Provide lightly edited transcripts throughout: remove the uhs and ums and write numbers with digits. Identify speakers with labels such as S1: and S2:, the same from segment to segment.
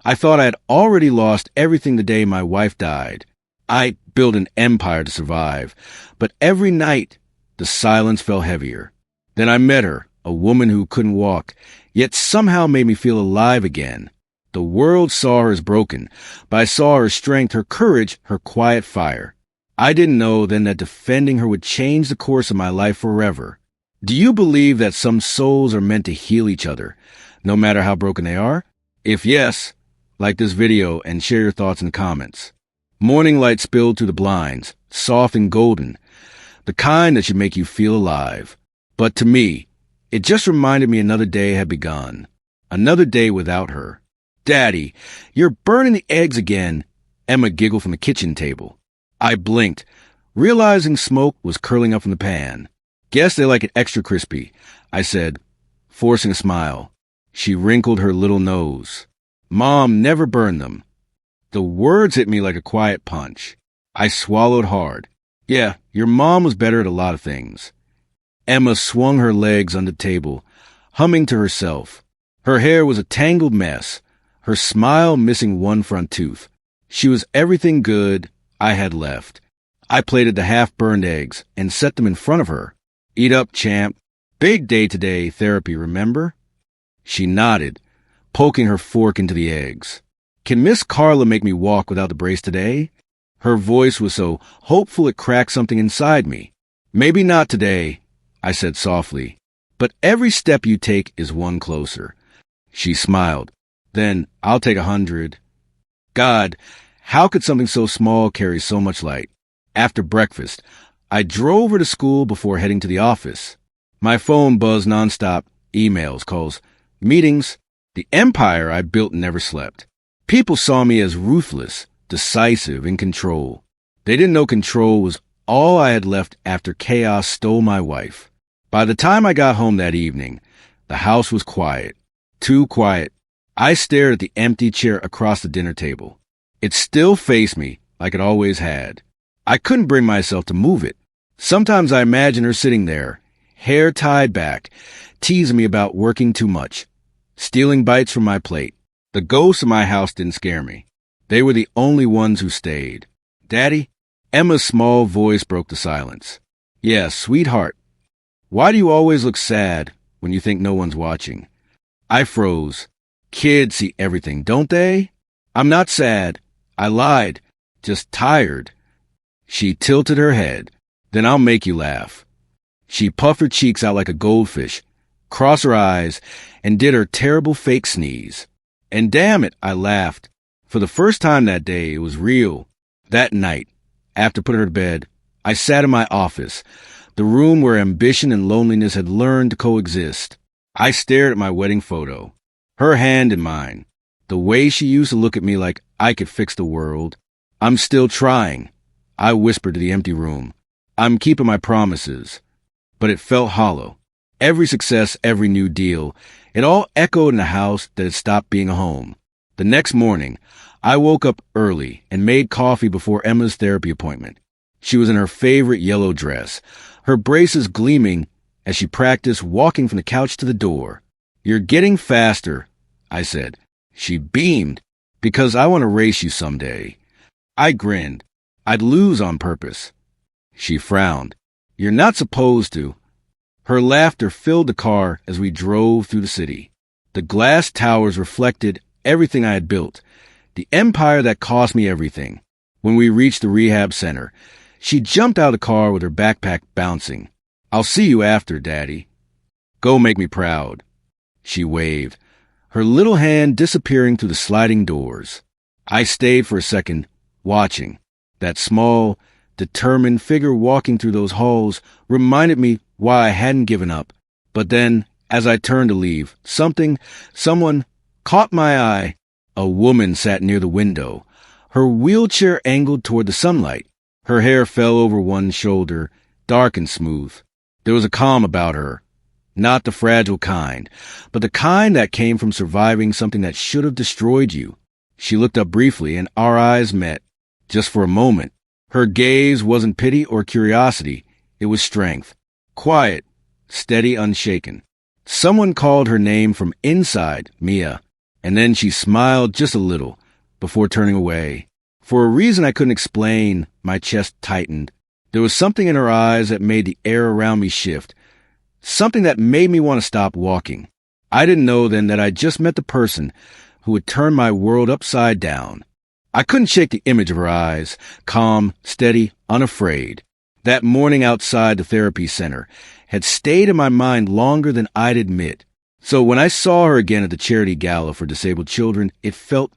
S1: I thought I had already lost everything the day my wife died. I built an empire to survive. But every night, the silence felt heavier. Then I met her, a woman who couldn't walk, yet somehow made me feel alive again. The world saw her as broken, but I saw her strength, her courage, her quiet fire. I didn't know then that defending her would change the course of my life forever. Do you believe that some souls are meant to heal each other, no matter how broken they are? If yes, like this video and share your thoughts in the comments. Morning light spilled through the blinds, soft and golden, the kind that should make you feel alive. But to me, it just reminded me another day had begun. Another day without her. Daddy, you're burning the eggs again, Emma giggled from the kitchen table. I blinked, realizing smoke was curling up from the pan. Guess they like it extra crispy, I said, forcing a smile. She wrinkled her little nose. Mom never burned them. The words hit me like a quiet punch. I swallowed hard. Yeah, your mom was better at a lot of things. Emma swung her legs on the table, humming to herself. Her hair was a tangled mess, her smile missing one front tooth. She was everything good I had left. I plated the half-burned eggs and set them in front of her. Eat up, champ. Big day today, therapy, remember? She nodded, poking her fork into the eggs. Can Miss Carla make me walk without the brace today? Her voice was so hopeful it cracked something inside me. Maybe not today, I said softly, but every step you take is one closer. She smiled. Then I'll take 100. God, how could something so small carry so much light? After breakfast, I drove her to school before heading to the office. My phone buzzed nonstop, emails, calls, meetings. The empire I built never slept. People saw me as ruthless, decisive, in control. They didn't know control was all I had left after chaos stole my wife. By the time I got home that evening, the house was quiet. Too quiet. I stared at the empty chair across the dinner table. It still faced me like it always had. I couldn't bring myself to move it. Sometimes I imagine her sitting there, hair tied back, teasing me about working too much, stealing bites from my plate. The ghosts in my house didn't scare me. They were the only ones who stayed. Daddy? Emma's small voice broke the silence. Yes, sweetheart. Why do you always look sad when you think no one's watching? I froze. Kids see everything, don't they? I'm not sad. I lied. Just tired. She tilted her head. Then I'll make you laugh. She puffed her cheeks out like a goldfish, crossed her eyes, and did her terrible fake sneeze. And damn it, I laughed. For the first time that day, it was real. That night, after putting her to bed, I sat in my office, the room where ambition and loneliness had learned to coexist. I stared at my wedding photo, her hand in mine, the way she used to look at me like I could fix the world. I'm still trying, I whispered to the empty room. I'm keeping my promises. But it felt hollow. Every success, every new deal, it all echoed in a house that had stopped being a home. The next morning, I woke up early and made coffee before Emma's therapy appointment. She was in her favorite yellow dress, her braces gleaming as she practiced walking from the couch to the door. You're getting faster, I said. She beamed, because I want to race you someday. I grinned. I'd lose on purpose. She frowned. You're not supposed to. Her laughter filled the car as we drove through the city. The glass towers reflected everything I had built, the empire that cost me everything. When we reached the rehab center, she jumped out of the car with her backpack bouncing. I'll see you after, Daddy. Go make me proud. She waved, her little hand disappearing through the sliding doors. I stayed for a second, watching. That small, determined figure walking through those halls reminded me why I hadn't given up. But then, as I turned to leave, someone caught my eye. A woman sat near the window, her wheelchair angled toward the sunlight. Her hair fell over one shoulder, dark and smooth. There was a calm about her, not the fragile kind, but the kind that came from surviving something that should have destroyed you. She looked up briefly, and our eyes met, just for a moment. Her gaze wasn't pity or curiosity. It was strength. Quiet, steady, unshaken. Someone called her name from inside, Mia. And then she smiled just a little before turning away. For a reason I couldn't explain, my chest tightened. There was something in her eyes that made the air around me shift, something that made me want to stop walking. I didn't know then that I'd just met the person who had turned my world upside down. I couldn't shake the image of her eyes, calm, steady, unafraid. That morning outside the therapy center had stayed in my mind longer than I'd admit. So when I saw her again at the charity gala for disabled children, it felt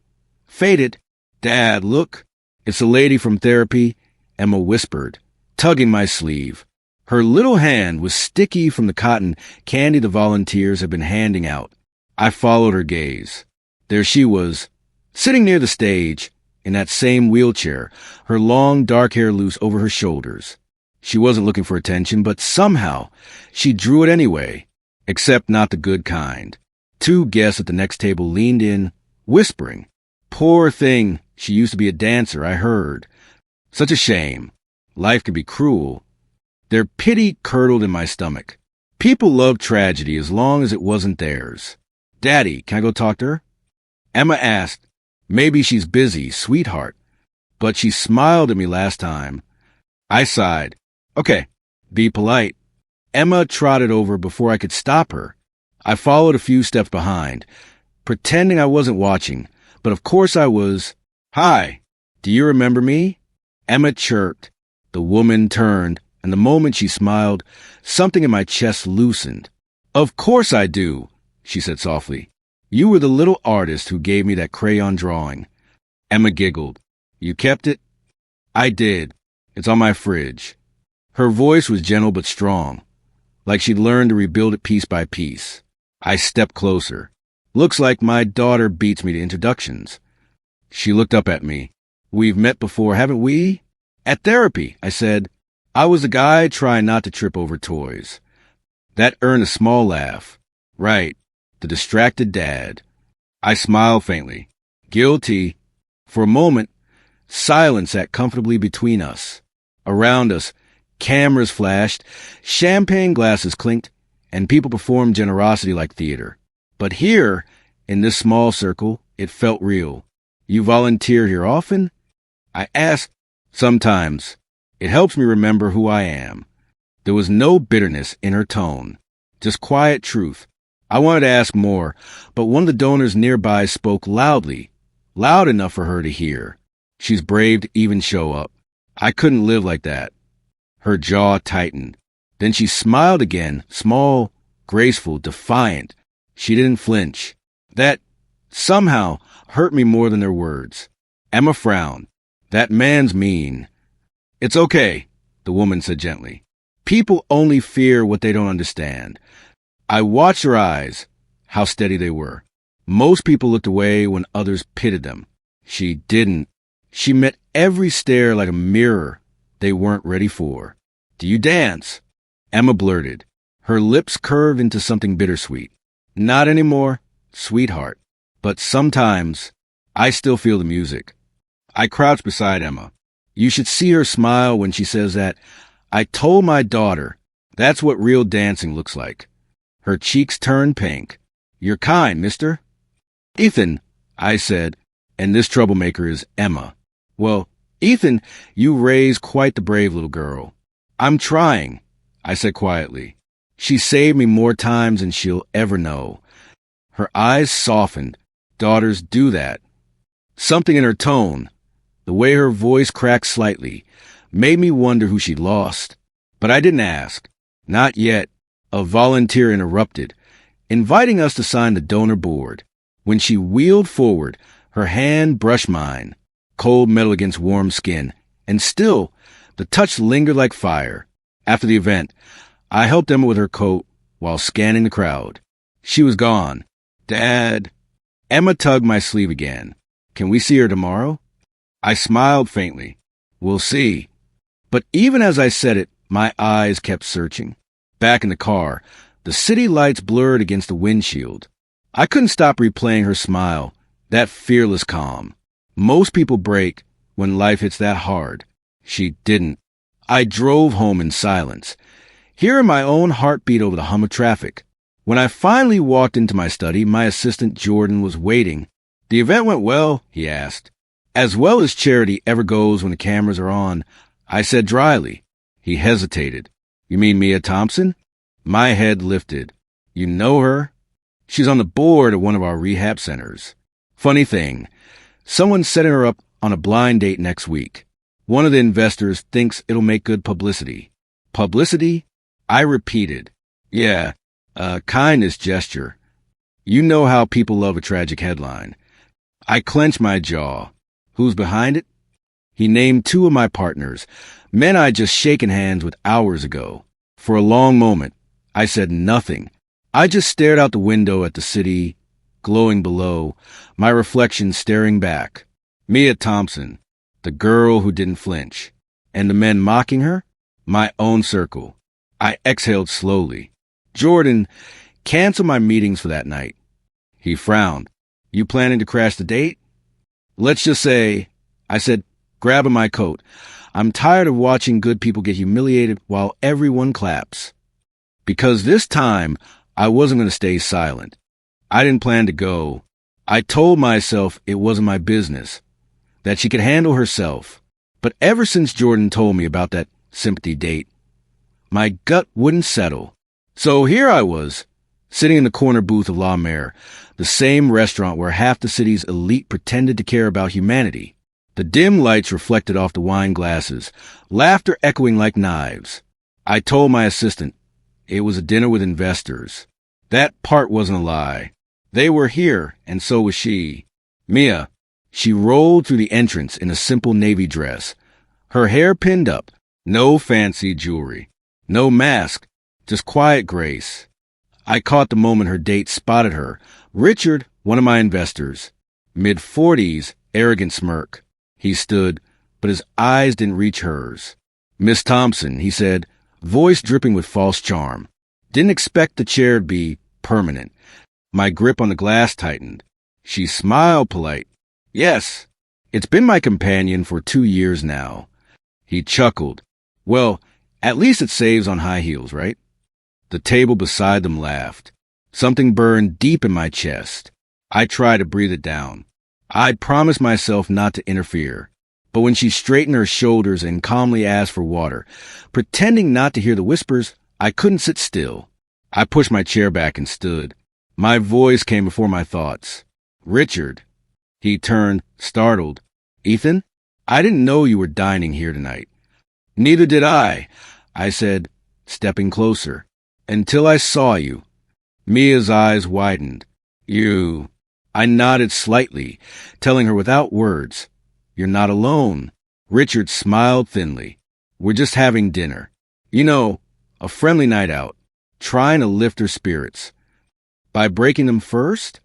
S1: faded. "Dad, look, it's the lady from therapy," Emma whispered, tugging my sleeve. Her little hand was sticky from the cotton candy the volunteers had been handing out. I followed her gaze. There she was, sitting near the stage, in that same wheelchair, her long dark hair loose over her shoulders. She wasn't looking for attention, but somehow she drew it anyway, except not the good kind. Two guests at the next table leaned in, whispering. "Poor thing, she used to be a dancer, I heard. Such a shame. Life can be cruel." Their pity curdled in my stomach. People loved tragedy as long as it wasn't theirs. "Daddy, can I go talk to her?" Emma asked. "Maybe she's busy, sweetheart." But she smiled at me last time. I sighed. "Okay, be polite." Emma trotted over before I could stop her. I followed a few steps behind, pretending I wasn't watching, but of course I was. "Hi, do you remember me?" Emma chirped. The woman turned, and the moment she smiled, something in my chest loosened. "Of course I do," she said softly. "You were the little artist who gave me that crayon drawing." Emma giggled. "You kept it?" "I did. It's on my fridge." Her voice was gentle but strong, like she'd learned to rebuild it piece by piece. I stepped closer. "Looks like my daughter beats me to introductions." She looked up at me. "We've met before, haven't we?" "At therapy," I said. I was the guy trying not to trip over toys. That earned a small laugh. Right, the distracted dad. I smiled faintly. Guilty. For a moment, silence sat comfortably between us. Around us, cameras flashed, champagne glasses clinked, and people performed generosity like theater. But here, in this small circle, it felt real. "You volunteer here often?" I asked. "Sometimes. It helps me remember who I am." There was no bitterness in her tone, just quiet truth. I wanted to ask more, but one of the donors nearby spoke loudly, loud enough for her to hear. "She's brave to even show up. I couldn't live like that." Her jaw tightened. Then she smiled again, small, graceful, defiant. She didn't flinch. That, somehow, hurt me more than their words. Emma frowned. "That man's mean." "It's okay," the woman said gently. "People only fear what they don't understand." I watched her eyes, how steady they were. Most people looked away when others pitied them. She didn't. She met every stare like a mirror they weren't ready for. "Do you dance?" Emma blurted. Her lips curved into something bittersweet. "Not anymore, sweetheart. But sometimes I still feel the music." I crouched beside Emma. You should see her smile when she says that. I told my daughter, that's what real dancing looks like. Her cheeks turned pink. "You're kind, mister." "Ethan," I said, and this troublemaker is Emma. "Well, Ethan, you raised quite the brave little girl." "I'm trying," I said quietly. She saved me more times than she'll ever know. Her eyes softened. Daughters do that. Something in her tone, the way her voice cracked slightly, made me wonder who she'd lost. But I didn't ask. Not yet. A volunteer interrupted, inviting us to sign the donor board. When she wheeled forward, her hand brushed mine, cold metal against warm skin, and still, the touch lingered like fire. After the event, I helped Emma with her coat while scanning the crowd. She was gone. "Dad." Emma tugged my sleeve again. "Can we see her tomorrow?" I smiled faintly. "We'll see." But even as I said it, my eyes kept searching. Back in the car, the city lights blurred against the windshield. I couldn't stop replaying her smile, that fearless calm. Most people break when life hits that hard. She didn't. I drove home in silence, hearing my own heartbeat over the hum of traffic. When I finally walked into my study, my assistant Jordan was waiting. "The event went well?" he asked. "As well as charity ever goes when the cameras are on," I said dryly. He hesitated. "You mean Mia Thompson?" My head lifted. "You know her?" "She's on the board at one of our rehab centers. Funny thing, someone's setting her up on a blind date next week. One of the investors thinks it'll make good publicity." "Publicity?" I repeated. "Yeah, a kindness gesture. You know how people love a tragic headline." I clenched my jaw. "Who's behind it?" He named two of my partners, men I'd just shaken hands with hours ago. For a long moment, I said nothing. I just stared out the window at the city, glowing below, my reflection staring back. Mia Thompson, the girl who didn't flinch. And the men mocking her? My own circle. I exhaled slowly. "Jordan, cancel my meetings for that night." He frowned. "You planning to crash the date?" "Let's just say," I said, grabbing my coat, "I'm tired of watching good people get humiliated while everyone claps." Because this time, I wasn't going to stay silent. I didn't plan to go. I told myself it wasn't my business, that she could handle herself. But ever since Jordan told me about that sympathy date, my gut wouldn't settle. So here I was, sitting in the corner booth of La Mer, the same restaurant where half the city's elite pretended to care about humanity. The dim lights reflected off the wine glasses, laughter echoing like knives. I told my assistant it was a dinner with investors. That part wasn't a lie. They were here, and so was she. Mia. She rolled through the entrance in a simple navy dress, her hair pinned up, no fancy jewelry, no mask, just quiet grace. I caught the moment her date spotted her. Richard, one of my investors. Mid-40s, arrogant smirk. He stood, but his eyes didn't reach hers. "Miss Thompson," he said, voice dripping with false charm. Didn't expect the chair to be permanent. My grip on the glass tightened. She smiled polite. "Yes, it's been my companion for 2 years now." He chuckled. "Well, at least it saves on high heels, right?" The table beside them laughed. Something burned deep in my chest. I tried to breathe it down. I'd promised myself not to interfere. But when she straightened her shoulders and calmly asked for water, pretending not to hear the whispers, I couldn't sit still. I pushed my chair back and stood. My voice came before my thoughts. "Richard." He turned, startled. "Ethan? I didn't know you were dining here tonight." "Neither did I," I said, stepping closer. "Until I saw you." Mia's eyes widened. "You..." I nodded slightly, telling her without words, "You're not alone." Richard smiled thinly. "We're just having dinner. You know, a friendly night out, trying to lift her spirits." "By breaking them first?"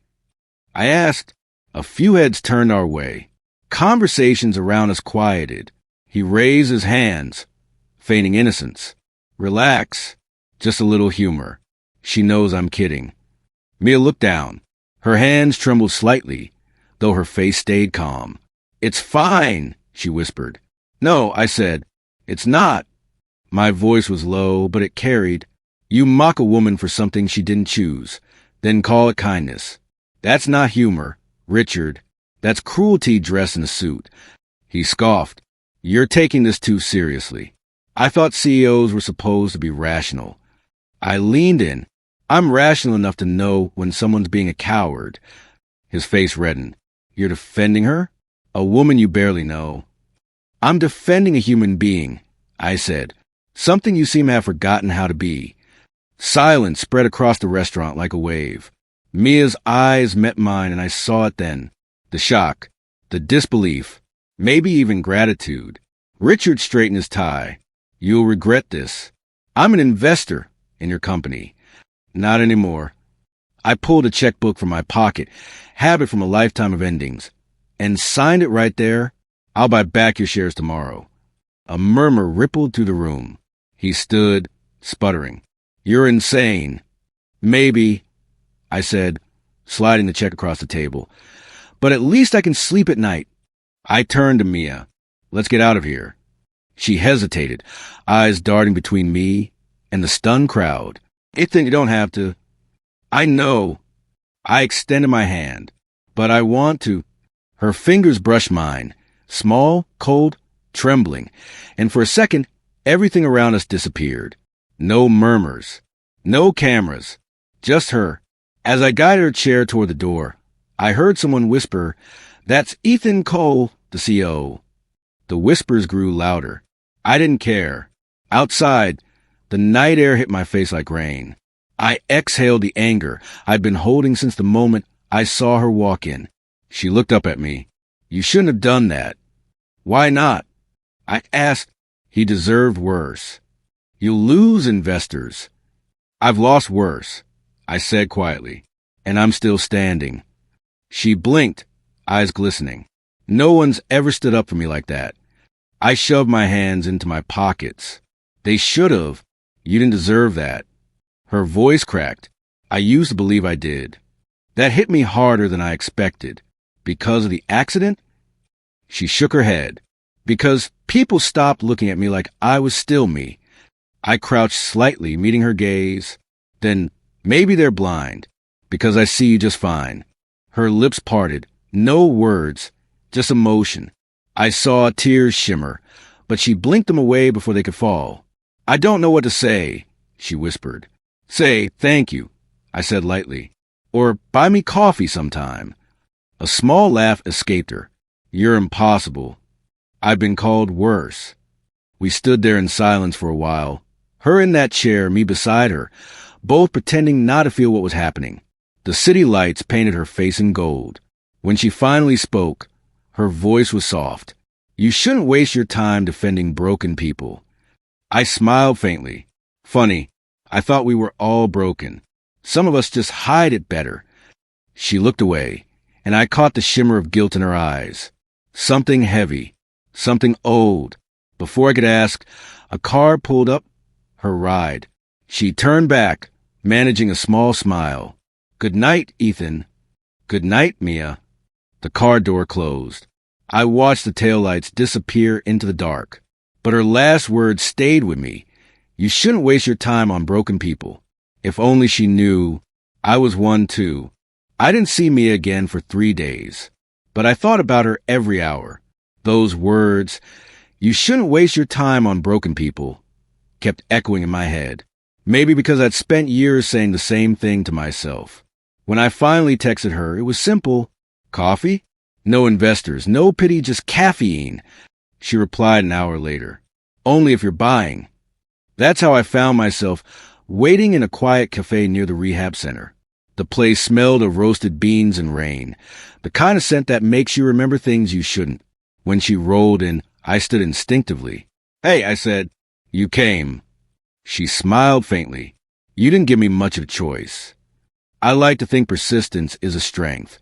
S1: I asked. A few heads turned our way. Conversations around us quieted. He raised his hands, feigning innocence. "Relax. Just a little humor. She knows I'm kidding." Mia looked down. Her hands trembled slightly, though her face stayed calm. "It's fine," she whispered. "No," I said. "It's not." My voice was low, but it carried. "You mock a woman for something she didn't choose, then call it kindness. That's not humor, Richard. That's cruelty dressed in a suit." He scoffed. "You're taking this too seriously. I thought CEOs were supposed to be rational." I leaned in. "I'm rational enough to know when someone's being a coward." His face reddened. "You're defending her? A woman you barely know." "I'm defending a human being," I said. "Something you seem to have forgotten how to be." Silence spread across the restaurant like a wave. Mia's eyes met mine, and I saw it then. The shock, the disbelief, maybe even gratitude. Richard straightened his tie. "You'll regret this. I'm an investor in your company." "Not anymore." I pulled a checkbook from my pocket, habit from a lifetime of endings, and signed it right there. "I'll buy back your shares tomorrow." A murmur rippled through the room. He stood, sputtering. "You're insane." "Maybe," I said, sliding the check across the table. "But at least I can sleep at night." I turned to Mia. "Let's get out of here." She hesitated, eyes darting between me and the stunned crowd. "Ethan, you don't have to." I know. I extended my hand. But I want to. Her fingers brushed mine, small, cold, trembling, and for a second, everything around us disappeared. No murmurs, no cameras, just her. As I guided her chair toward the door, I heard someone whisper, "That's Ethan Cole, the CO." The whispers grew louder. I didn't care. Outside, the night air hit my face like rain. I exhaled the anger I'd been holding since the moment I saw her walk in. She looked up at me. "You shouldn't have done that." "Why not?" I asked. He deserved worse. "You'll lose investors." "I've lost worse," I said quietly, "and I'm still standing." She blinked, eyes glistening. No one's ever stood up for me like that. I shoved my hands into my pockets. "They should have. You didn't deserve that." Her voice cracked. I used to believe I did. That hit me harder than I expected. Because of the accident? She shook her head. Because people stopped looking at me like I was still me. I crouched slightly, meeting her gaze. "Then maybe they're blind, because I see you just fine." Her lips parted. No words, just emotion. I saw tears shimmer, but she blinked them away before they could fall. "I don't know what to say," she whispered. "Say thank you," I said lightly. "Or buy me coffee sometime." A small laugh escaped her. "You're impossible." "I've been called worse." We stood there in silence for a while. Her in that chair, me beside her, both pretending not to feel what was happening. The city lights painted her face in gold. When she finally spoke, her voice was soft. "You shouldn't waste your time defending broken people." I smiled faintly. "Funny, I thought we were all broken. Some of us just hide it better." She looked away, and I caught the shimmer of guilt in her eyes. Something heavy, something old. Before I could ask, a car pulled up. Her ride. She turned back, managing a small smile. "Good night, Ethan." "Good night, Mia." The car door closed. I watched the taillights disappear into the dark. But her last words stayed with me. "You shouldn't waste your time on broken people." If only she knew I was one too. I didn't see Mia again for 3 days. But I thought about her every hour. Those words, "You shouldn't waste your time on broken people," kept echoing in my head. Maybe because I'd spent years saying the same thing to myself. When I finally texted her, it was simple. "Coffee? No investors, no pity, just caffeine." She replied an hour later. "Only if you're buying." That's how I found myself waiting in a quiet cafe near the rehab center. The place smelled of roasted beans and rain, the kind of scent that makes you remember things you shouldn't. When she rolled in, I stood instinctively. "Hey," I said. "You came." She smiled faintly. "You didn't give me much of a choice." I like to think persistence is a strength.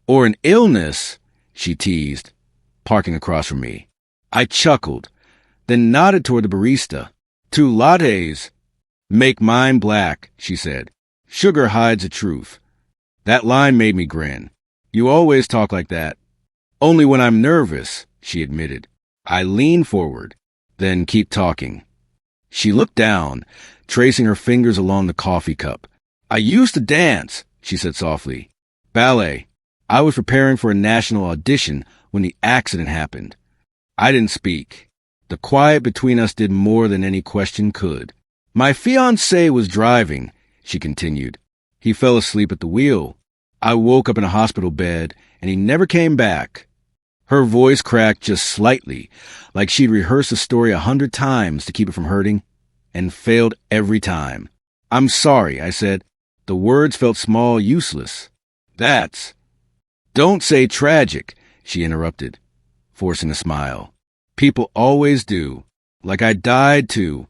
S1: "Or an illness," she teased, parking across from me. I chuckled, then nodded toward the barista. "2 lattes." "Make mine black," she said. "Sugar hides the truth." That line made me grin. "You always talk like that." "Only when I'm nervous," she admitted. I leaned forward, "Then keep talking." She looked down, tracing her fingers along the coffee cup. "I used to dance," she said softly. "Ballet. I was preparing for a national audition when the accident happened." I didn't speak. The quiet between us did more than any question could. "My fiancé was driving," she continued. "He fell asleep at the wheel. I woke up in a hospital bed, and he never came back." Her voice cracked just slightly, like she'd rehearsed the story 100 times to keep it from hurting, and failed every time. "I'm sorry," I said. The words felt small, useless. "That's—" "Don't say tragic," she interrupted, forcing a smile. "People always do. Like I died too."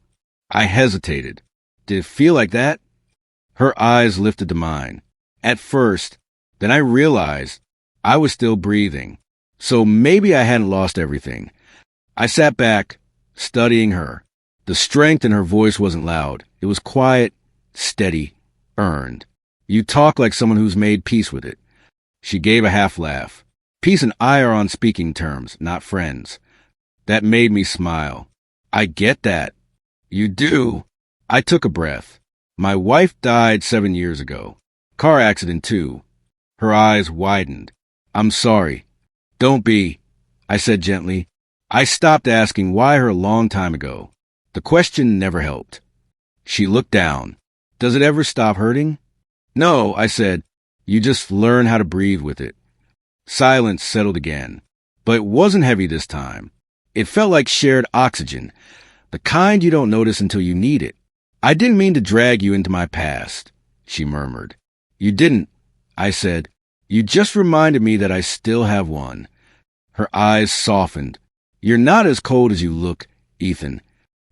S1: I hesitated. "Did it feel like that?" Her eyes lifted to mine. At first, then I realized I was still breathing. So maybe I hadn't lost everything. I sat back, studying her. The strength in her voice wasn't loud. It was quiet, steady, earned. "You talk like someone who's made peace with it." She gave a half laugh. "Peace and I are on speaking terms, not friends." That made me smile. "I get that." "You do?" I took a breath. "My wife died 7 years ago. Car accident, too. Her eyes widened. I'm sorry. Don't be, I said gently. I stopped asking why her a long time ago. The question never helped. She looked down. Does it ever stop hurting? No, I said. You just learn how to breathe with it. Silence settled again. But it wasn't heavy this time. It felt like shared oxygen, the kind you don't notice until you need it. I didn't mean to drag you into my past, she murmured. You didn't, I said. You just reminded me that I still have one. Her eyes softened. You're not as cold as you look, Ethan.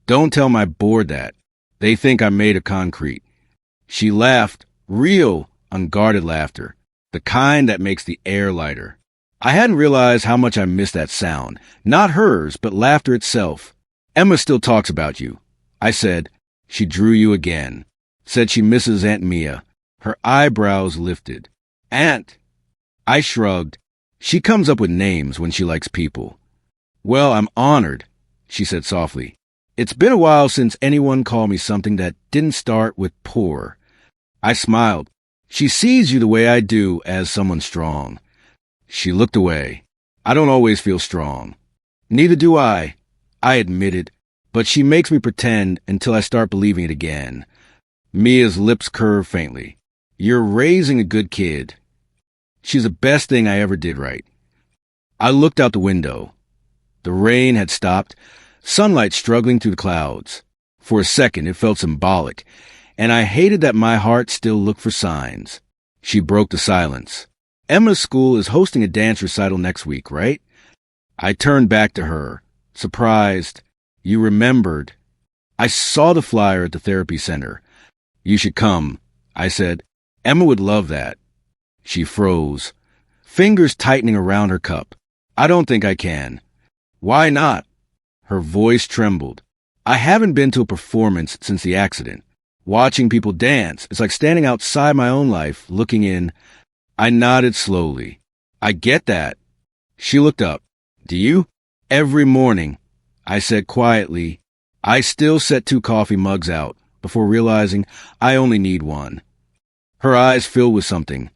S1: Don't tell my board that. They think I'm made of concrete. She laughed, real, unguarded laughter, the kind that makes the air lighter. I hadn't realized how much I missed that sound. Not hers, but laughter itself. Emma still talks about you, I said. She drew you again. Said she misses Aunt Mia. Her eyebrows lifted. Aunt! I shrugged. She comes up with names when she likes people. Well, I'm honored, she said softly. It's been a while since anyone called me something that didn't start with poor. I smiled. She sees you the way I do, as someone strong. She looked away. I don't always feel strong. Neither do I admitted, but she makes me pretend until I start believing it again. Mia's lips curved faintly. You're raising a good kid. She's the best thing I ever did right. I looked out the window. The rain had stopped, sunlight struggling through the clouds. For a second, it felt symbolic, and I hated that my heart still looked for signs. She broke the silence. Emma's school is hosting a dance recital next week, right? I turned back to her, surprised. You remembered. I saw the flyer at the therapy center. You should come, I said. Emma would love that. She froze, fingers tightening around her cup. I don't think I can. Why not? Her voice trembled. I haven't been to a performance since the accident. Watching people dance, it's like standing outside my own life, looking in. I nodded slowly. I get that. She looked up. Do you? Every morning, I said quietly. I still set 2 coffee mugs out before realizing I only need one. Her eyes filled with something.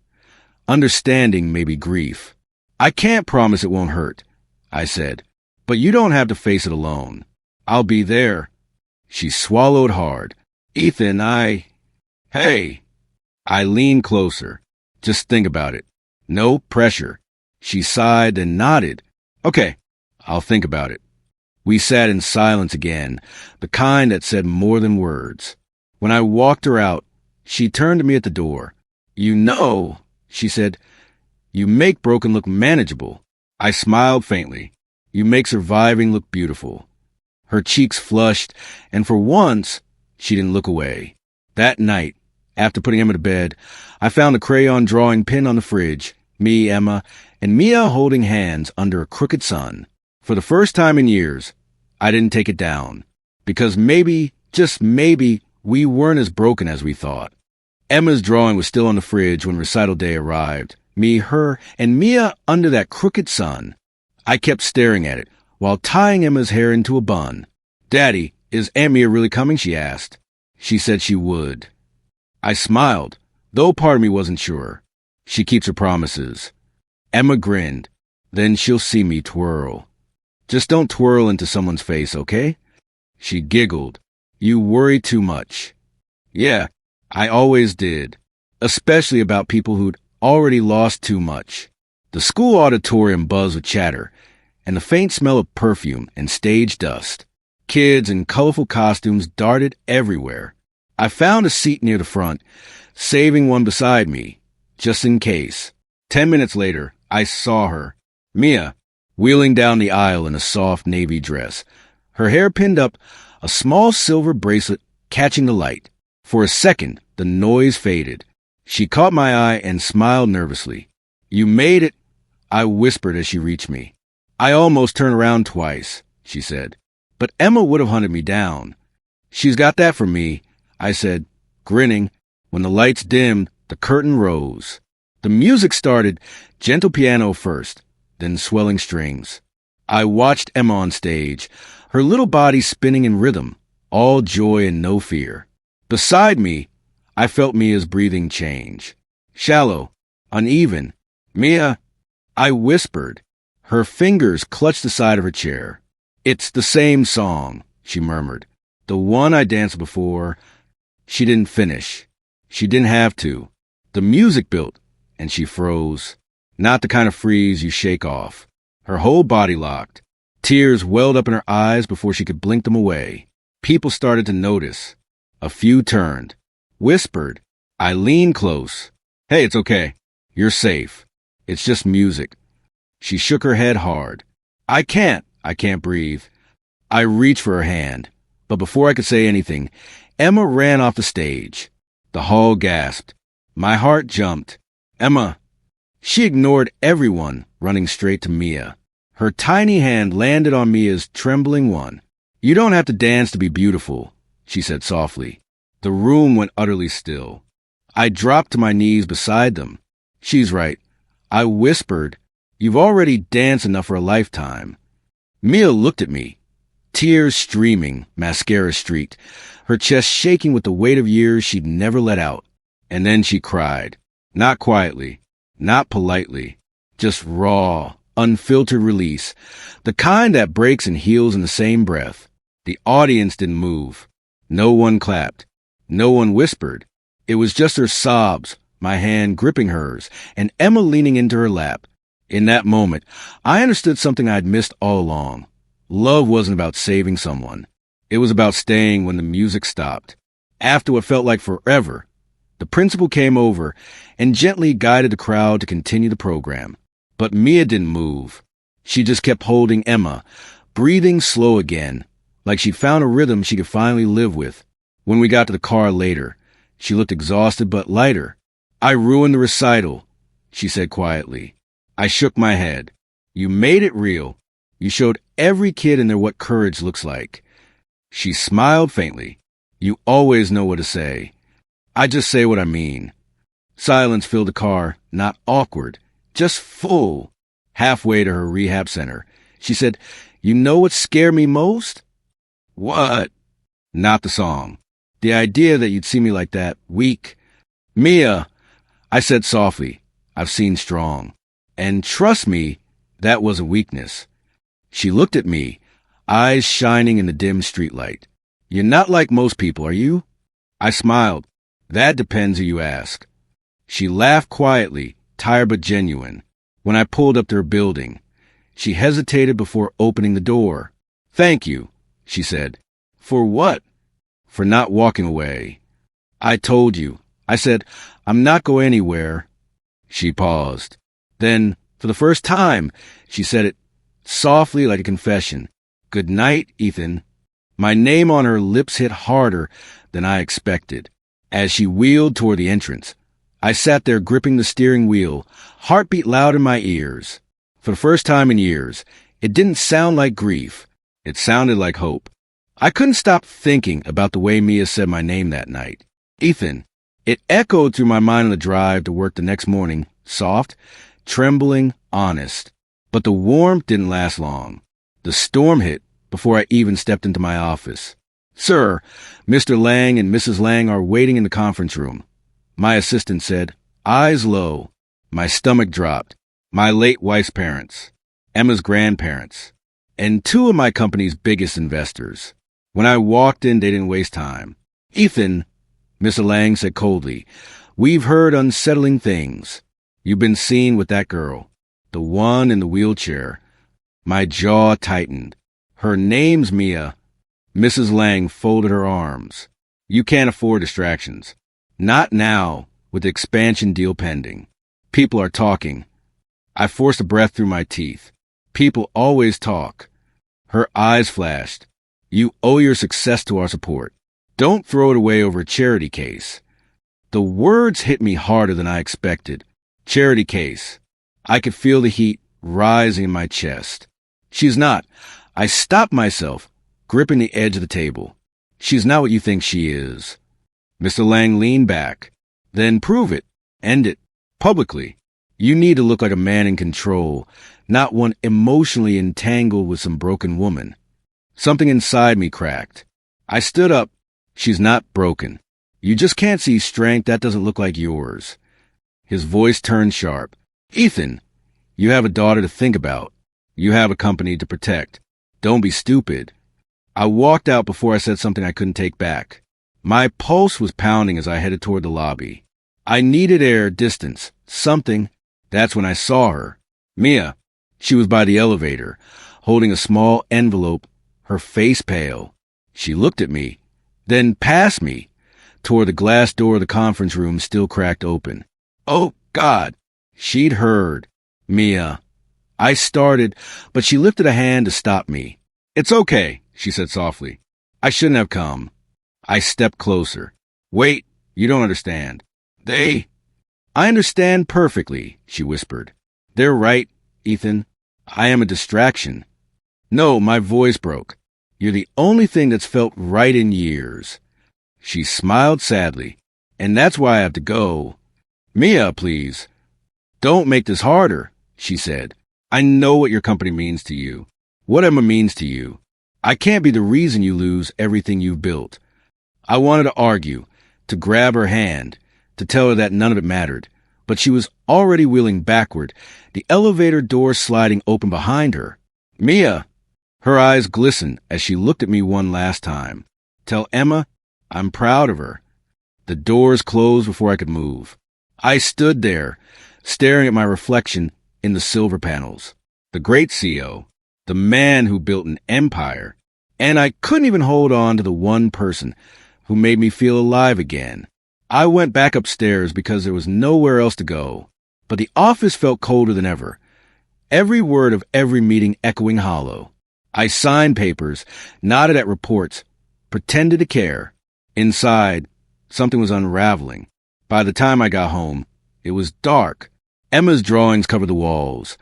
S1: Understanding, maybe grief. I can't promise it won't hurt, I said, but you don't have to face it alone. I'll be there. She swallowed hard. Ethan, Hey! I leaned closer. Just think about it. No pressure. She sighed and nodded. Okay, I'll think about it. We sat in silence again, the kind that said more than words. When I walked her out, she turned to me at the door. You know, she said, you make broken look manageable. I smiled faintly. You make surviving look beautiful. Her cheeks flushed, and for once, she didn't look away. That night, after putting Emma to bed, I found a crayon drawing pin on the fridge, me, Emma, and Mia holding hands under a crooked sun. For the first time in years, I didn't take it down, because maybe, just maybe, we weren't as broken as we thought. Emma's drawing was still on the fridge when recital day arrived. Me, her, and Mia under that crooked sun. I kept staring at it while tying Emma's hair into a bun. Daddy, is Aunt Mia really coming? She asked. She said she would. I smiled, though part of me wasn't sure. She keeps her promises. Emma grinned. Then she'll see me twirl. Just don't twirl into someone's face, okay? She giggled. You worry too much. Yeah, I always did. Especially about people who'd already lost too much. The school auditorium buzzed with chatter, and the faint smell of perfume and stage dust. Kids in colorful costumes darted everywhere. I found a seat near the front, saving one beside me, just in case. 10 minutes later, I saw her, Mia, wheeling down the aisle in a soft navy dress, her hair pinned up, a small silver bracelet catching the light. For a second, the noise faded. She caught my eye and smiled nervously. You made it, I whispered as she reached me. I almost turned around twice, she said. But Emma would have hunted me down. She's got that from me, I said, grinning. When the lights dimmed, the curtain rose. The music started, gentle piano first, then swelling strings. I watched Emma on stage, her little body spinning in rhythm, all joy and no fear. Beside me, I felt Mia's breathing change. Shallow, uneven. Mia, I whispered. Her fingers clutched the side of her chair. It's the same song, she murmured. The one I danced before. She didn't finish. She didn't have to. The music built, and she froze. Not the kind of freeze you shake off. Her whole body locked. Tears welled up in her eyes before she could blink them away. People started to notice. A few turned. Whispered. I leaned close. Hey, it's okay. You're safe. It's just music. She shook her head hard. I can't breathe. I reached for her hand, but before I could say anything, Emma ran off the stage. The hall gasped. My heart jumped. Emma. She ignored everyone, running straight to Mia. Her tiny hand landed on Mia's trembling one. You don't have to dance to be beautiful, she said softly. The room went utterly still. I dropped to my knees beside them. She's right. I whispered, You've already danced enough for a lifetime. Mia looked at me, tears streaming, mascara streaked, her chest shaking with the weight of years she'd never let out. And then she cried. Not quietly, not politely, just raw, unfiltered release, the kind that breaks and heals in the same breath. The audience didn't move. No one clapped. No one whispered. It was just her sobs, my hand gripping hers, and Emma leaning into her lap. In that moment, I understood something I'd missed all along. Love wasn't about saving someone. It was about staying when the music stopped. After what felt like forever, the principal came over and gently guided the crowd to continue the program. But Mia didn't move. She just kept holding Emma, breathing slow again, like she'd found a rhythm she could finally live with. When we got to the car later, she looked exhausted but lighter. I ruined the recital, she said quietly. I shook my head. You made it real. You showed every kid in there what courage looks like. She smiled faintly. You always know what to say. I just say what I mean. Silence filled the car, not awkward, just full. Halfway to her rehab center, she said, You know what scared me most? What? Not the song. The idea that you'd see me like that, weak. Mia, I said softly, I've seen strong. And trust me, that wasn't weakness. She looked at me, eyes shining in the dim streetlight. You're not like most people, are you? I smiled. That depends who you ask. She laughed quietly, tired but genuine. When I pulled up to her building, she hesitated before opening the door. Thank you, she said. For what? For not walking away. I told you. I said, I'm not going anywhere. She paused. Then, for the first time, she said it softly like a confession. Good night, Ethan. My name on her lips hit harder than I expected. As she wheeled toward the entrance, I sat there gripping the steering wheel, heartbeat loud in my ears. For the first time in years, it didn't sound like grief. It sounded like hope. I couldn't stop thinking about the way Mia said my name that night. Ethan. It echoed through my mind on the drive to work the next morning, soft, trembling, honest. But the warmth didn't last long. The storm hit before I even stepped into my office. Sir, Mr. Lang and Mrs. Lang are waiting in the conference room. My assistant said, eyes low. My stomach dropped. My late wife's parents, Emma's grandparents, and two of my company's biggest investors. When I walked in, they didn't waste time. Ethan, Mr. Lang said coldly, we've heard unsettling things. You've been seen with that girl, the one in the wheelchair. My jaw tightened. Her name's Mia. Mrs. Lang folded her arms. You can't afford distractions. Not now, with the expansion deal pending. People are talking. I forced a breath through my teeth. People always talk. Her eyes flashed. You owe your success to our support. Don't throw it away over a charity case. The words hit me harder than I expected. Charity case. I could feel the heat rising in my chest. She's not. I stopped myself, gripping the edge of the table. She's not what you think she is. Mr. Lang leaned back. Then prove it. End it. Publicly. You need to look like a man in control, not one emotionally entangled with some broken woman. Something inside me cracked. I stood up. She's not broken. You just can't see strength that doesn't look like yours. His voice turned sharp. Ethan, you have a daughter to think about. You have a company to protect. Don't be stupid. I walked out before I said something I couldn't take back. My pulse was pounding as I headed toward the lobby. I needed air, distance, something. That's when I saw her. Mia. She was by the elevator, holding a small envelope, her face pale. She looked at me, then past me, toward the glass door of the conference room still cracked open. Oh, God! She'd heard. Mia. I started, but she lifted a hand to stop me. It's okay, she said softly. I shouldn't have come. I stepped closer. Wait, you don't understand. I understand perfectly, she whispered. They're right, Ethan. I am a distraction. No, my voice broke. You're the only thing that's felt right in years. She smiled sadly. And that's why I have to go. Mia, please. Don't make this harder, she said. I know what your company means to you. What Emma means to you. I can't be the reason you lose everything you've built. I wanted to argue, to grab her hand, to tell her that none of it mattered. But she was already wheeling backward, the elevator door sliding open behind her. Mia! Her eyes glistened as she looked at me one last time. Tell Emma I'm proud of her. The doors closed before I could move. I stood there, staring at my reflection in the silver panels. The great CEO, the man who built an empire, and I couldn't even hold on to the one person who made me feel alive again. I went back upstairs because there was nowhere else to go, but the office felt colder than ever, every word of every meeting echoing hollow. I signed papers, nodded at reports, pretended to care. Inside, something was unraveling. By the time I got home, it was dark. Emma's drawings covered the walls,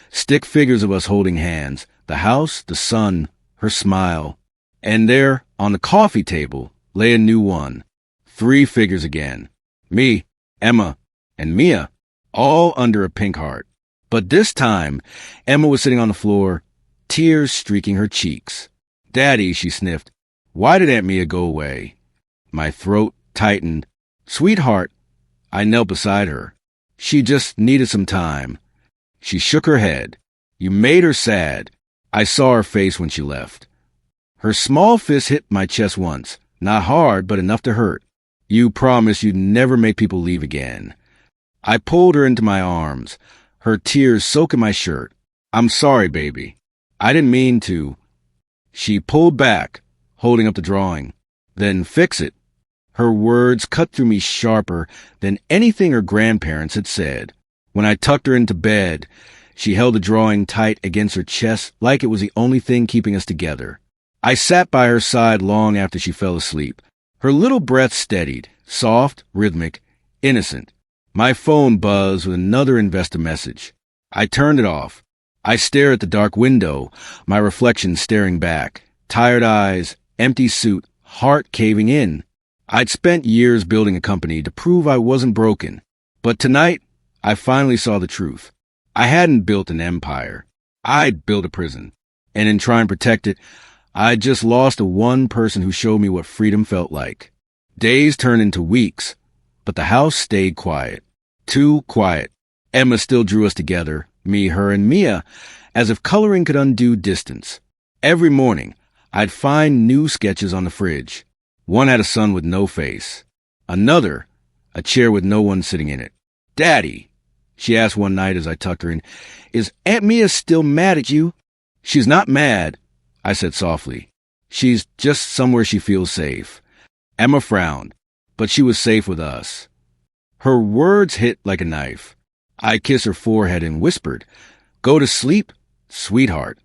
S1: stick figures of us holding hands, the house, the sun, her smile. And there, on the coffee table, lay a new one. 3 figures again. Me, Emma, and Mia, all under a pink heart. But this time, Emma was sitting on the floor, tears streaking her cheeks. Daddy, she sniffed. Why did Aunt Mia go away? My throat tightened. Sweetheart, I knelt beside her. She just needed some time. She shook her head. You made her sad. I saw her face when she left. Her small fist hit my chest once, not hard, but enough to hurt. You promised you'd never make people leave again. I pulled her into my arms, her tears soaking my shirt. I'm sorry, baby. I didn't mean to. She pulled back, holding up the drawing. Then fix it. Her words cut through me sharper than anything her grandparents had said. When I tucked her into bed, she held the drawing tight against her chest like it was the only thing keeping us together. I sat by her side long after she fell asleep. Her little breath steadied, soft, rhythmic, innocent. My phone buzzed with another investor message. I turned it off. I stared at the dark window, my reflection staring back. Tired eyes, empty suit, heart caving in. I'd spent years building a company to prove I wasn't broken. But tonight, I finally saw the truth. I hadn't built an empire. I'd built a prison. And in trying to protect it, I'd just lost the one person who showed me what freedom felt like. Days turned into weeks, but the house stayed quiet. Too quiet. Emma still drew us together, me, her, and Mia, as if coloring could undo distance. Every morning, I'd find new sketches on the fridge. One had a sun with no face. Another, a chair with no one sitting in it. Daddy, she asked one night as I tucked her in, is Aunt Mia still mad at you? She's not mad, I said softly. She's just somewhere she feels safe. Emma frowned, but she was safe with us. Her words hit like a knife. I kissed her forehead and whispered, Go to sleep, sweetheart.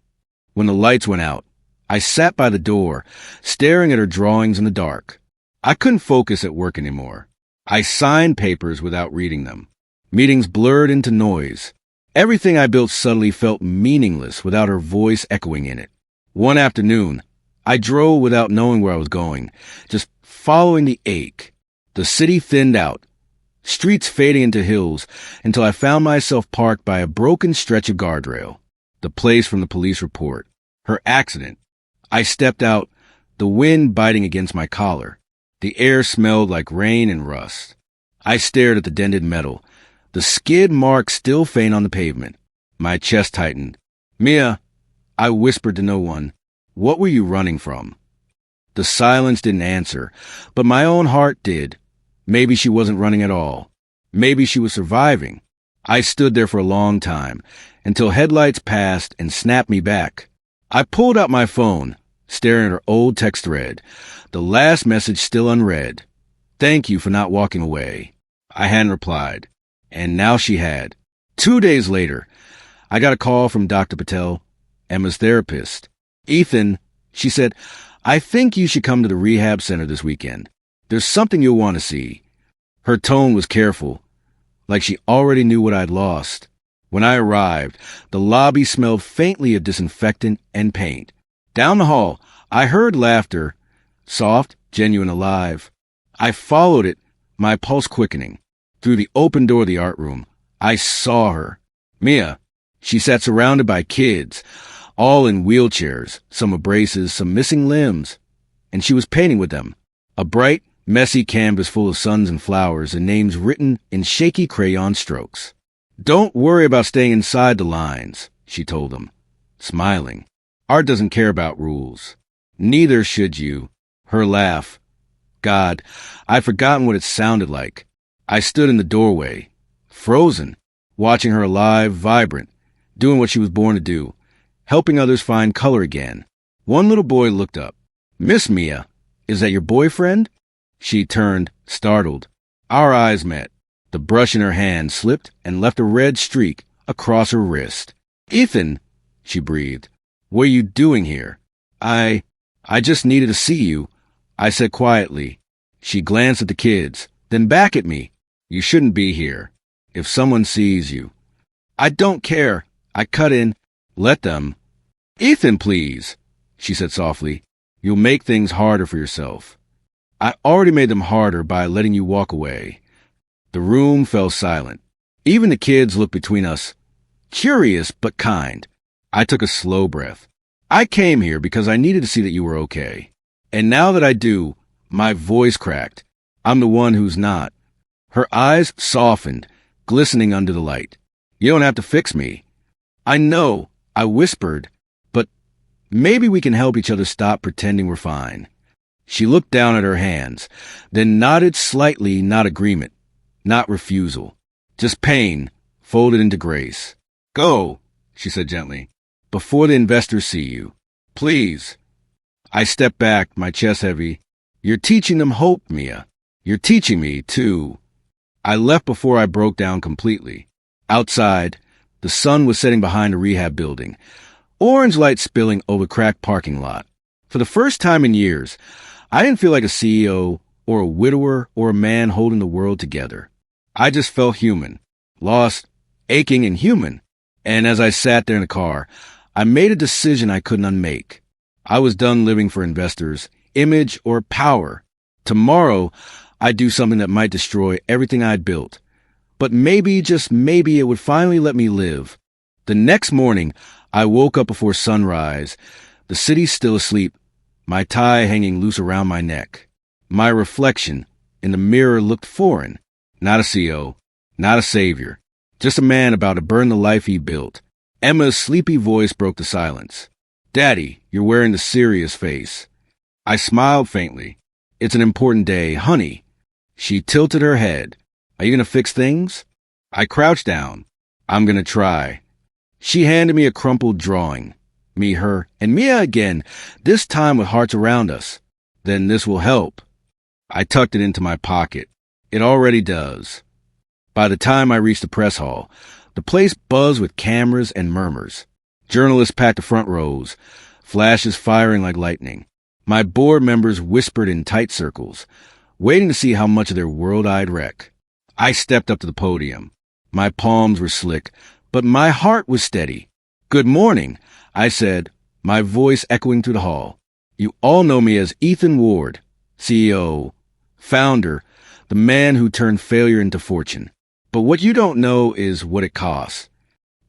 S1: When the lights went out, I sat by the door, staring at her drawings in the dark. I couldn't focus at work anymore. I signed papers without reading them. Meetings blurred into noise. Everything I built suddenly felt meaningless without her voice echoing in it. One afternoon, I drove without knowing where I was going, just following the ache. The city thinned out, streets fading into hills, until I found myself parked by a broken stretch of guardrail. The place from the police report. Her accident. I stepped out, the wind biting against my collar. The air smelled like rain and rust. I stared at the dented metal, the skid marks still faint on the pavement. My chest tightened. "Mia," I whispered to no one, "what were you running from?" The silence didn't answer, but my own heart did. Maybe she wasn't running at all. Maybe she was surviving. I stood there for a long time, until headlights passed and snapped me back. I pulled out my phone, staring at her old text thread, the last message still unread. "Thank you for not walking away." I hadn't replied, and now she had. 2 days later, I got a call from Dr. Patel, Emma's therapist. "Ethan," she said, "I think you should come to the rehab center this weekend. There's something you'll want to see." Her tone was careful, like she already knew what I'd lost. When I arrived, the lobby smelled faintly of disinfectant and paint. Down the hall, I heard laughter, soft, genuine, alive. I followed it, my pulse quickening. Through the open door of the art room, I saw her. Mia. She sat surrounded by kids, all in wheelchairs, some with braces, some missing limbs. And she was painting with them. A bright, messy canvas full of suns and flowers and names written in shaky crayon strokes. "Don't worry about staying inside the lines," she told them, smiling. "Art doesn't care about rules. Neither should you." Her laugh. God, I'd forgotten what it sounded like. I stood in the doorway, frozen, watching her alive, vibrant, doing what she was born to do, helping others find color again. One little boy looked up. "Miss Mia, is that your boyfriend?" She turned, startled. Our eyes met. The brush in her hand slipped and left a red streak across her wrist. "Ethan," she breathed, "what are you doing here?" I just needed to see you," I said quietly. She glanced at the kids, then back at me. "You shouldn't be here. If someone sees you." "I don't care," I cut in. "Let them." "Ethan, please," she said softly. "You'll make things harder for yourself." "I already made them harder by letting you walk away." The room fell silent. Even the kids looked between us, curious but kind. I took a slow breath. "I came here because I needed to see that you were okay. And now that I do," my voice cracked. "I'm the one who's not." Her eyes softened, glistening under the light. "You don't have to fix me." "I know," I whispered, "but maybe we can help each other stop pretending we're fine." She looked down at her hands, then nodded slightly, not agreement, not refusal, just pain folded into grace. "Go," she said gently, "before the investors see you. Please." I stepped back, my chest heavy. "You're teaching them hope, Mia. You're teaching me, too." I left before I broke down completely. Outside, the sun was setting behind a rehab building, orange light spilling over a cracked parking lot. For the first time in years, I didn't feel like a CEO or a widower or a man holding the world together. I just felt human, lost, aching, and human. And as I sat there in the car, I made a decision I couldn't unmake. I was done living for investors, image, or power. Tomorrow, I'd do something that might destroy everything I'd built. But maybe, just maybe, it would finally let me live. The next morning, I woke up before sunrise, the city still asleep, my tie hanging loose around my neck. My reflection in the mirror looked foreign. Not a CEO, not a savior, just a man about to burn the life he built. Emma's sleepy voice broke the silence. "Daddy, you're wearing the serious face." I smiled faintly. "It's an important day, honey." She tilted her head. "Are you going to fix things?" I crouched down. "I'm going to try." She handed me a crumpled drawing. Me, her, and Mia again, this time with hearts around us. "Then this will help." I tucked it into my pocket. It already does. By the time I reached the press hall, the place buzzed with cameras and murmurs. Journalists packed the front rows, flashes firing like lightning. My board members whispered in tight circles, waiting to see how much of their world I'd wreck. I stepped up to the podium. My palms were slick, but my heart was steady. "Good morning," I said, my voice echoing through the hall. "You all know me as Ethan Ward, CEO, founder, the man who turned failure into fortune. But what you don't know is what it costs."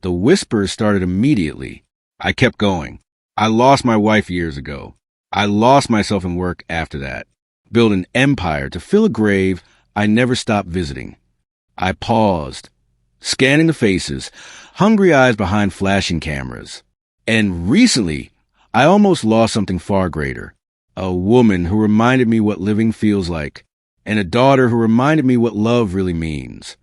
S1: The whispers started immediately. I kept going. "I lost my wife years ago. I lost myself in work after that. Built an empire to fill a grave I never stopped visiting." I paused. scanning the faces, hungry eyes behind flashing cameras. And recently, I almost lost something far greater. A woman who reminded me what living feels like, and a daughter who reminded me what love really means.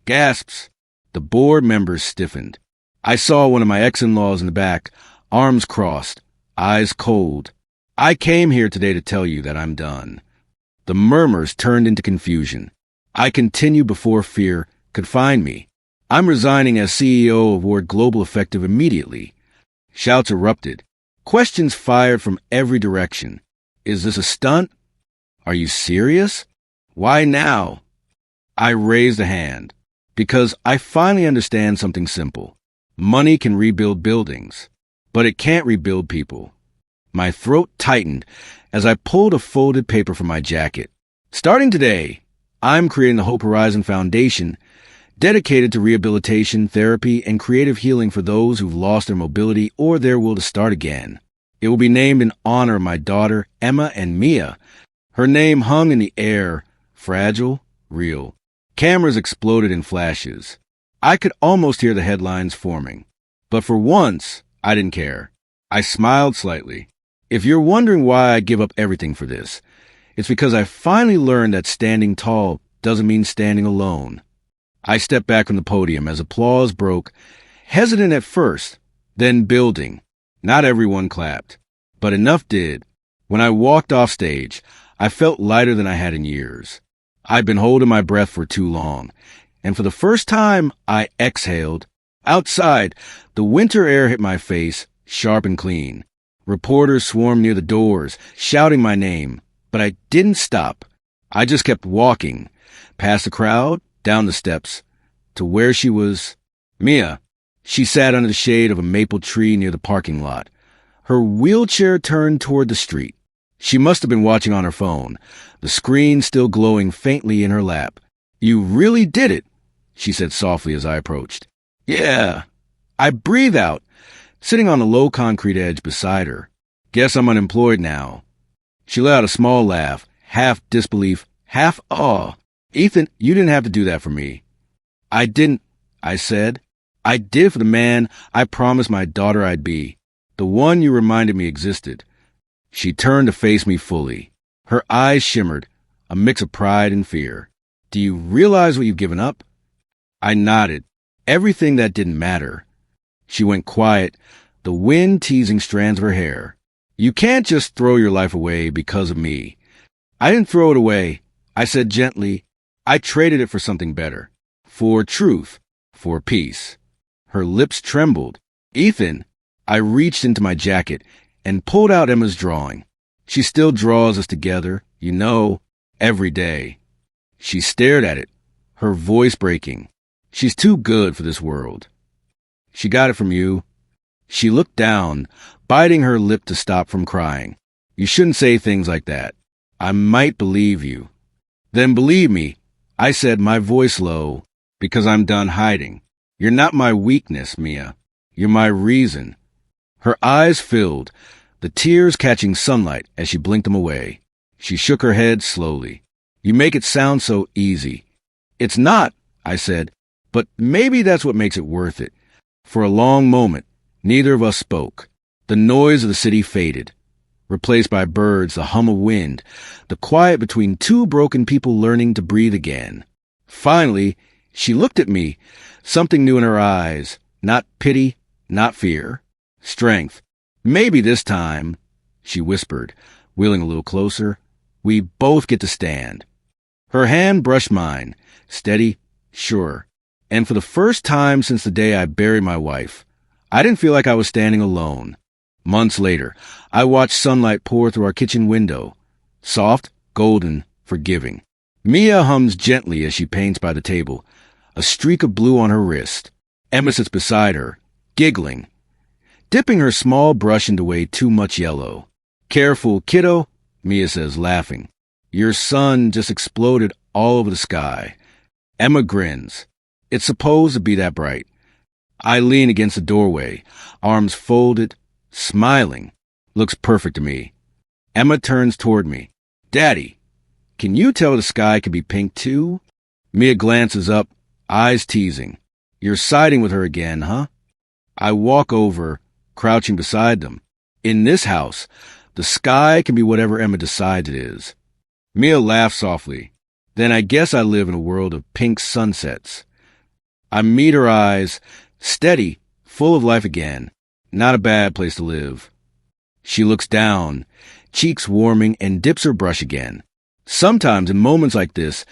S1: Gasps. The board members stiffened. I saw one of my ex-in-laws in the back, arms crossed, eyes cold. I came here today to tell you that I'm done. The murmurs turned into confusion. I continued before fear could find me. I'm resigning as CEO of Ward Global effective immediately. Shouts erupted. Questions fired from every direction. Is this a stunt? Are you serious? Why now? I raised a hand. Because I finally understand something simple. Money can rebuild buildings, but it can't rebuild people. My throat tightened as I pulled a folded paper from my jacket. Starting today, I'm creating the Hope Horizon Foundation, dedicated to rehabilitation, therapy, and creative healing for those who've lost their mobility or their will to start again. It will be named in honor of my daughter, Emma and Mia. Her name hung in the air, fragile, real. Cameras exploded in flashes. I could almost hear the headlines forming. But for once, I didn't care. I smiled slightly. If you're wondering why I give up everything for this, it's because I finally learned that standing tall doesn't mean standing alone. I stepped back from the podium as applause broke, hesitant at first, then building. Not everyone clapped, but enough did. When I walked off stage, I felt lighter than I had in years. I'd been holding my breath for too long, and for the first time, I exhaled. Outside, the winter air hit my face, sharp and clean. Reporters swarmed near the doors, shouting my name, but I didn't stop. I just kept walking, past the crowd, down the steps, to where she was. Mia. She sat under the shade of a maple tree near the parking lot. Her wheelchair turned toward the street. She must have been watching on her phone, the screen still glowing faintly in her lap. You really did it, she said softly as I approached. Yeah. I breathed out, sitting on the low concrete edge beside her. Guess I'm unemployed now. She let out a small laugh, half disbelief, half awe. Ethan, you didn't have to do that for me. I didn't, I said. I did it for the man I promised my daughter I'd be, the one you reminded me existed. She turned to face me fully. Her eyes shimmered, a mix of pride and fear. Do you realize what you've given up? I nodded. Everything that didn't matter. She went quiet, the wind teasing strands of her hair. You can't just throw your life away because of me. I didn't throw it away. I said gently, I traded it for something better. For truth. For peace. Her lips trembled. Ethan, I reached into my jacket and pulled out Emma's drawing. She still draws us together, you know, every day. She stared at it, her voice breaking. She's too good for this world. She got it from you. She looked down, biting her lip to stop from crying. You shouldn't say things like that. I might believe you. Then believe me, I said, my voice low, because I'm done hiding. You're not my weakness, Mia. You're my reason. Her eyes filled, the tears catching sunlight as she blinked them away. She shook her head slowly. You make it sound so easy. It's not, I said, but maybe that's what makes it worth it. For a long moment, neither of us spoke. The noise of the city faded, replaced by birds, the hum of wind, the quiet between two broken people learning to breathe again. Finally, she looked at me, something new in her eyes, not pity, not fear, strength. Maybe this time, she whispered, wheeling a little closer, we both get to stand. Her hand brushed mine, steady, sure. And for the first time since the day I buried my wife, I didn't feel like I was standing alone. Months later, I watched sunlight pour through our kitchen window, soft, golden, forgiving. Mia hums gently as she paints by the table, a streak of blue on her wrist. Emma sits beside her, giggling, dipping her small brush into way too much yellow. Careful, kiddo, Mia says, laughing. Your sun just exploded all over the sky. Emma grins. It's supposed to be that bright. I lean against the doorway, arms folded, smiling. Looks perfect to me. Emma turns toward me. Daddy, can you tell the sky could be pink too? Mia glances up, eyes teasing. You're siding with her again, huh? I walk over, crouching beside them. In this house, the sky can be whatever Emma decides it is. Mia laughs softly. Then I guess I live in a world of pink sunsets. I meet her eyes, steady, full of life again. Not a bad place to live. She looks down, cheeks warming, and dips her brush again. Sometimes, in moments like this,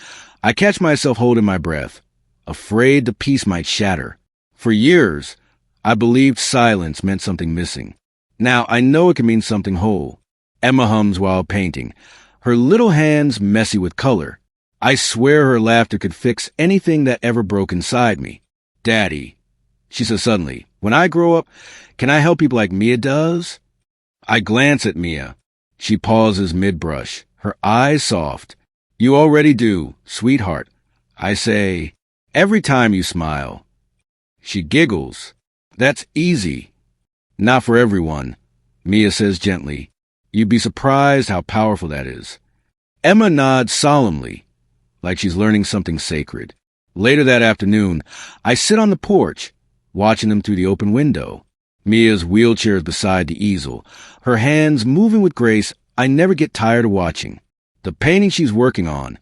S1: I catch myself holding my breath, afraid the peace might shatter. For years, I believed silence meant something missing. Now I know it can mean something whole. Emma hums while painting, her little hands messy with color. I swear her laughter could fix anything that ever broke inside me. Daddy, she says suddenly, when I grow up, can I help people like Mia does? I glance at Mia. She pauses mid-brush, her eyes soft. You already do, sweetheart. I say, every time you smile. She giggles. That's easy. Not for everyone, Mia says gently. You'd be surprised how powerful that is. Emma nods solemnly, like she's learning something sacred. Later that afternoon, I sit on the porch, watching them through the open window. Mia's wheelchair is beside the easel, her hands moving with grace I never get tired of watching. The painting she's working on,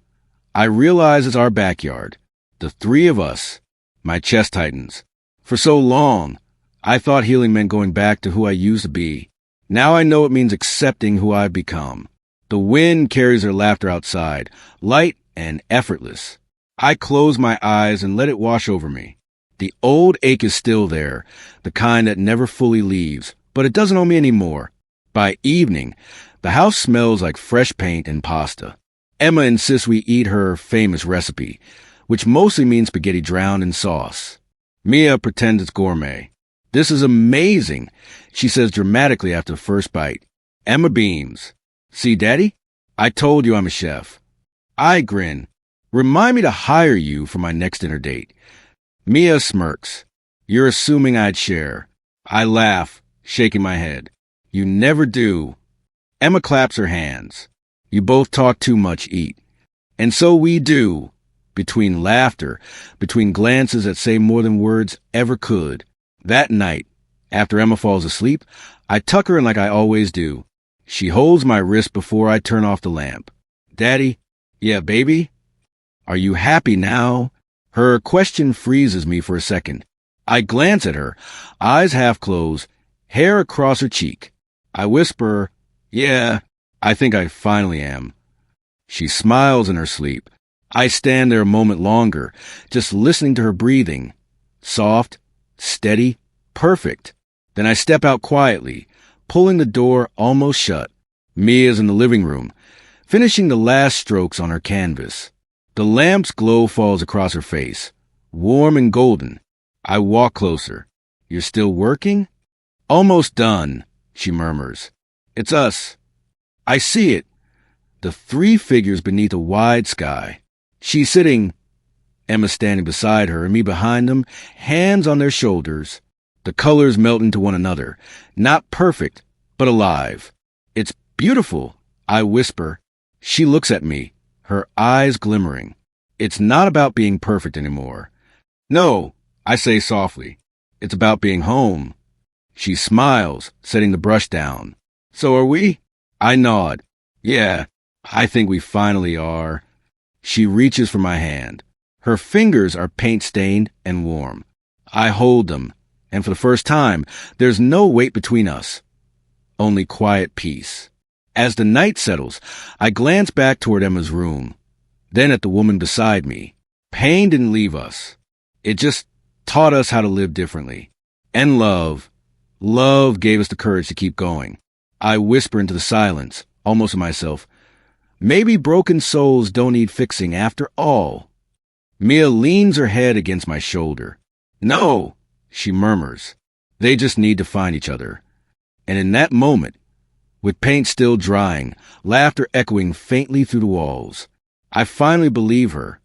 S1: I realize it's our backyard. The three of us. My chest tightens. For so long, I thought healing meant going back to who I used to be. Now I know it means accepting who I've become. The wind carries her laughter outside, light and effortless. I close my eyes and let it wash over me. The old ache is still there, the kind that never fully leaves, but it doesn't owe me anymore. By evening, the house smells like fresh paint and pasta. Emma insists we eat her famous recipe, which mostly means spaghetti drowned in sauce. Mia pretends it's gourmet. This is amazing, she says dramatically after the first bite. Emma beams. See, Daddy? I told you I'm a chef. I grin. Remind me to hire you for my next dinner date. Mia smirks. You're assuming I'd share. I laugh, shaking my head. You never do. Emma claps her hands. You both talk too much, eat. And so we do. Between laughter, between glances that say more than words ever could. That night, after Emma falls asleep, I tuck her in like I always do. She holds my wrist before I turn off the lamp. Daddy? Yeah, baby? Are you happy now? Her question freezes me for a second. I glance at her, eyes half closed, hair across her cheek. I whisper, yeah, I think I finally am. She smiles in her sleep. I stand there a moment longer, just listening to her breathing. Soft, steady, perfect. Then I step out quietly, pulling the door almost shut. Mia's in the living room, finishing the last strokes on her canvas. The lamp's glow falls across her face, warm and golden. I walk closer. You're still working? Almost done, she murmurs. It's us. I see it. The three figures beneath a wide sky. She's sitting, Emma standing beside her and me behind them, hands on their shoulders. The colors melt into one another. Not perfect, but alive. It's beautiful, I whisper. She looks at me, her eyes glimmering. It's not about being perfect anymore. No, I say softly. It's about being home. She smiles, setting the brush down. So are we? I nod. Yeah, I think we finally are. She reaches for my hand. Her fingers are paint-stained and warm. I hold them, and for the first time, there's no weight between us. Only quiet peace. As the night settles, I glance back toward Emma's room, then at the woman beside me. Pain didn't leave us. It just taught us how to live differently. And love. Love gave us the courage to keep going. I whisper into the silence, almost to myself, maybe broken souls don't need fixing after all. Mia leans her head against my shoulder. No, she murmurs. They just need to find each other. And in that moment, with paint still drying, laughter echoing faintly through the walls, I finally believe her.